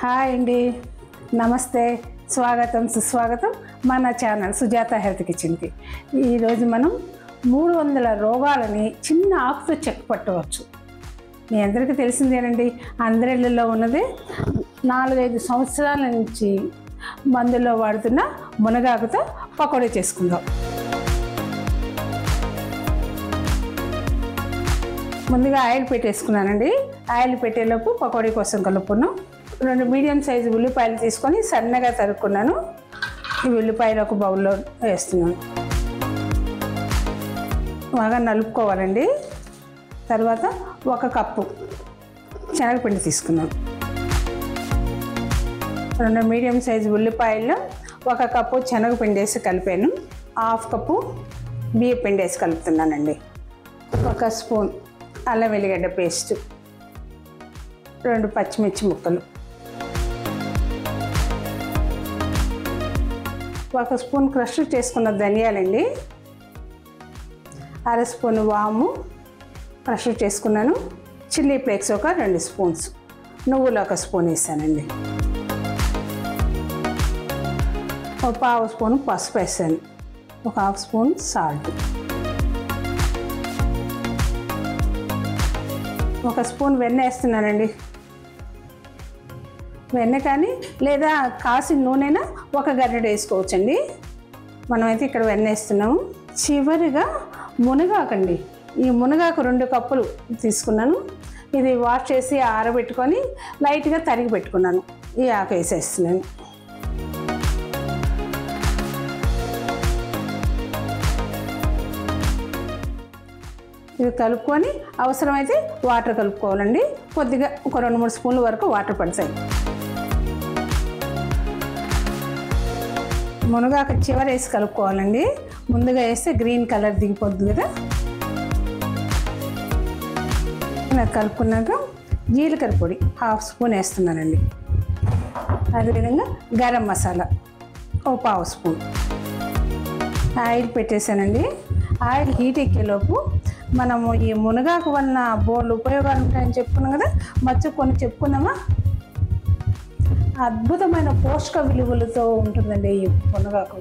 Hi అండి, నమస్తే, స్వాగతం సుస్వాగతం మన ఛానల్ సుజాత హెల్త్ కిచెన్కి. ఈరోజు మనం 300 రోగాలని చిన్న ఆకుతో చెక్ పట్టవచ్చు. మీ అందరికీ తెలిసిందేనండి, అందరిళ్ళలో ఉన్నది 4-5 సంవత్సరాల నుంచి మందులో వాడుతున్న మునగాకుతో పకోడీ చేసుకుందాం. ముందుగా ఆయిల్ పెట్టేసుకున్నానండి. ఆయిల్ పెట్టేలోపు పకోడీ కోసం కలుపుకున్నాం. 2 మీడియం సైజు ఉల్లిపాయలు తీసుకొని సన్నగా తరుక్కున్నాను. ఈ ఉల్లిపాయలు ఒక బౌల్లో వేస్తున్నాను. బాగా నలుపుకోవాలండి. తర్వాత 1 కప్పు శనగపిండి తీసుకున్నాను. 2 మీడియం సైజు ఉల్లిపాయలు 1 కప్పు శనగపిండి వేసి కలిపాను. 1/2 కప్పు బియ్య పిండి వేసి కలుపుతున్నానండి. 1 స్పూన్ అల్లం వెల్లిగడ్డ పేస్ట్, 2 పచ్చిమిర్చి ముక్కలు, 1 స్పూన్ క్రష్ చేసుకున్న ధనియాలండి, 1/2 స్పూన్ వాము క్రష్ చేసుకున్నాను. చిల్లీ ఫ్లేక్స్ ఒక 2 స్పూన్స్, నువ్వులు 1 స్పూన్ వేసానండి. 1/2 స్పూన్ పసుపు వేసాను, 1/2 స్పూన్ సాల్ట్, 1 స్పూన్ వెన్న వేస్తున్నానండి. వెన్న కానీ లేదా కాసిన నూనెనా 1 గరిటె వేసుకోవచ్చండి. మనమైతే ఇక్కడ వెన్న వేస్తున్నాము. చివరిగా మునగాకండి. ఈ మునగాకు 2 కప్పులు తీసుకున్నాను. ఇది వాష్ చేసి ఆరబెట్టుకొని లైట్గా తరిగి పెట్టుకున్నాను. ఈ ఆకు వేసేస్తున్నాను. ఇది కలుపుకొని అవసరమైతే వాటర్ కలుపుకోవాలండి. కొద్దిగా ఒక 2-3 స్పూన్ల వరకు వాటర్ పడతాయి. మునగాకు చివరి వేసి కలుపుకోవాలండి. ముందుగా వేస్తే గ్రీన్ కలర్ దిగిపోద్ది కదా. ఇలా కలుపుకున్నాక జీలకర్ర పొడి 1/2 స్పూన్ వేస్తున్నానండి. అదేవిధంగా గరం మసాలా 1/2 స్పూన్. ఆయిల్ పెట్టేశానండి. ఆయిల్ హీట్ ఎక్కేలోపు మనము ఈ మునగాకు వలన బోర్లు ఉపయోగాలు ఉంటాయని చెప్పుకున్నాం కదా, కొన్ని చెప్పుకుందామా. అద్భుతమైన పోషక విలువలతో ఉంటుందండి ఈ మునగాకు.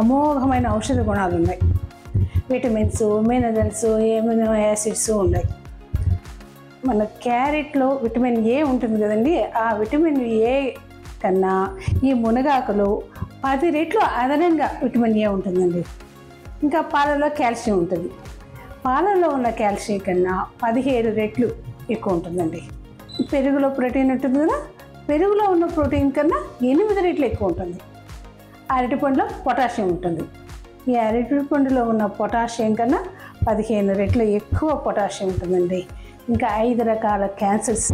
అమోఘమైన ఔషధ గుణాలు ఉన్నాయి. విటమిన్స్, మినరల్స్, ఎమినో యాసిడ్స్ ఉన్నాయి. మన క్యారెట్లో విటమిన్ ఏ ఉంటుంది కదండి, ఆ విటమిన్ ఏ కన్నా ఈ మునగాకులో 10 రెట్లు అదనంగా విటమిన్ ఏ ఉంటుందండి. ఇంకా పాలలో కాల్షియం ఉంటుంది. పాలలో ఉన్న కాల్షియం కన్నా 17 రెట్లు ఎక్కువ ఉంటుందండి. పెరుగులో ప్రోటీన్ ఉంటుంది కదా, పెరుగులో ఉన్న ప్రోటీన్ కన్నా 8 రెట్లు ఎక్కువ ఉంటుంది. అరటిపండులో పొటాషియం ఉంటుంది. ఈ అరటిపండులో ఉన్న పొటాషియం కన్నా 15 రెట్లు ఎక్కువ పొటాషియం ఉంటుందండి. ఇంకా 5 రకాల క్యాన్సర్స్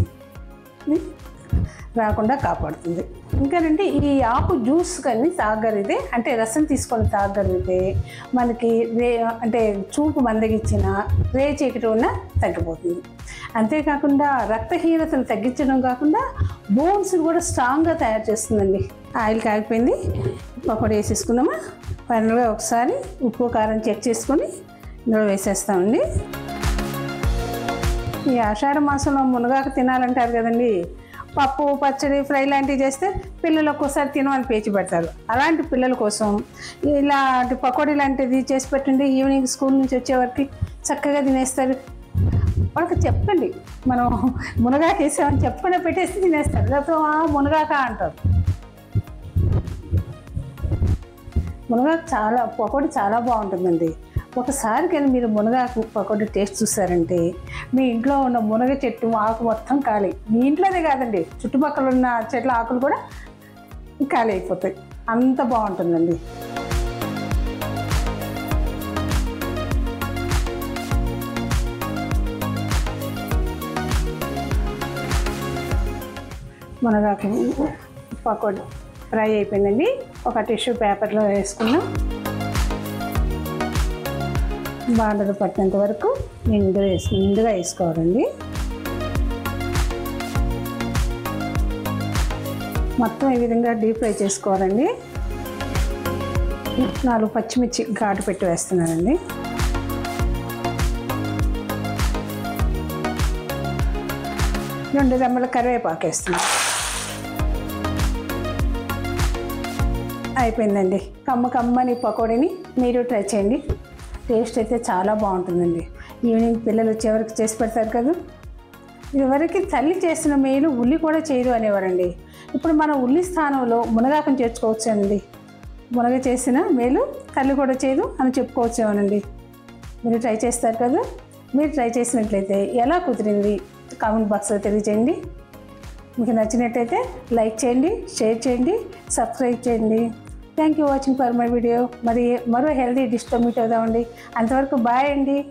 రాకుండా కాపాడుతుంది. ఇంకానంటే ఈ ఆకు జ్యూస్ కానీ తాగలిగితే, అంటే రసం తీసుకొని తాగలిగితే మనకి అంటే చూపు మందగించిన చీకటి ఉన్న తగ్గిపోతుంది. అంతేకాకుండా రక్తహీనతను తగ్గించడం కాకుండా బోన్స్ కూడా స్ట్రాంగ్గా తయారు చేస్తుందండి. ఆయిల్ కాగిపోయింది, పకోడీ వేసేసుకుందామా. ఫైనల్గా ఒకసారి ఉప్పు కారం చెక్ చేసుకొని ఇందులో వేసేస్తామండి. ఈ ఆషాఢ మాసంలో మునగాకు తినాలంటారు కదండి. పప్పు, పచ్చడి, ఫ్రై లాంటివి చేస్తే పిల్లలు ఒక్కోసారి తినమని పేచి పెడతారు. అలాంటి పిల్లల కోసం ఇలాంటి పకోడీ లాంటిది చేసి పెట్టండి. ఈవినింగ్ స్కూల్ నుంచి వచ్చేవరకు చక్కగా తినేస్తారు. వాళ్ళకి చెప్పండి, మనం మునగాకు వేసామని చెప్పకుండా పెట్టేసి తినేస్తారు. లేకపోతే మునగాక అంటారు. మునగాకు పకోడీ చాలా బాగుంటుందండి. ఒకసారి కానీ మీరు మునగాకు పకోడీ టేస్ట్ చూసారంటే మీ ఇంట్లో ఉన్న మునగ చెట్టు ఆకు మొత్తం ఖాళీ. మీ ఇంట్లోనే కాదండి, చుట్టుపక్కల ఉన్న చెట్ల ఆకులు కూడా ఖాళీ అయిపోతాయి. అంత బాగుంటుందండి. మునగాకు పకోడీ ఫ్రై అయిపోయిందండి. ఒక టిష్యూ పేపర్లో వేసుకున్నాం. బాండలు పట్టినంత వరకు నిండుగా వేసుకోవాలండి. మొత్తం ఈ విధంగా డీప్ ఫ్రై చేసుకోవాలండి. 4 పచ్చిమిర్చి ఘాటు పెట్టి వేస్తున్నానండి. 2 రెమ్మల కరివేపాకు వేస్తున్నాను. అయిపోయిందండి. కమ్మని పకోడీని మీరు ట్రై చేయండి. టేస్ట్ అయితే చాలా బాగుంటుందండి. ఈవినింగ్ పిల్లలు వచ్చేవరకు చేసి పెడతారు కదా. ఇదివరకు తల్లి చేసిన మేలు ఉల్లి కూడా చేయదు అనేవారండి. ఇప్పుడు మన ఉల్లి స్థానంలో మునగాకుని చేర్చుకోవచ్చు అండి. మునగ చేసిన మేలు తల్లి కూడా చేయదు అని చెప్పుకోవచ్చేమోనండి. మీరు ట్రై చేస్తారు కదా. మీరు ట్రై చేసినట్లయితే ఎలా కుదిరింది కామెంట్ బాక్స్లో తెలియజేయండి. మీకు నచ్చినట్టయితే లైక్ చేయండి, షేర్ చేయండి, సబ్స్క్రైబ్ చేయండి. Thank you watching for my video. మరో హెల్తీ డిష్తో మీట్ అవుదామండి. అంతవరకు బాయ్ అండి.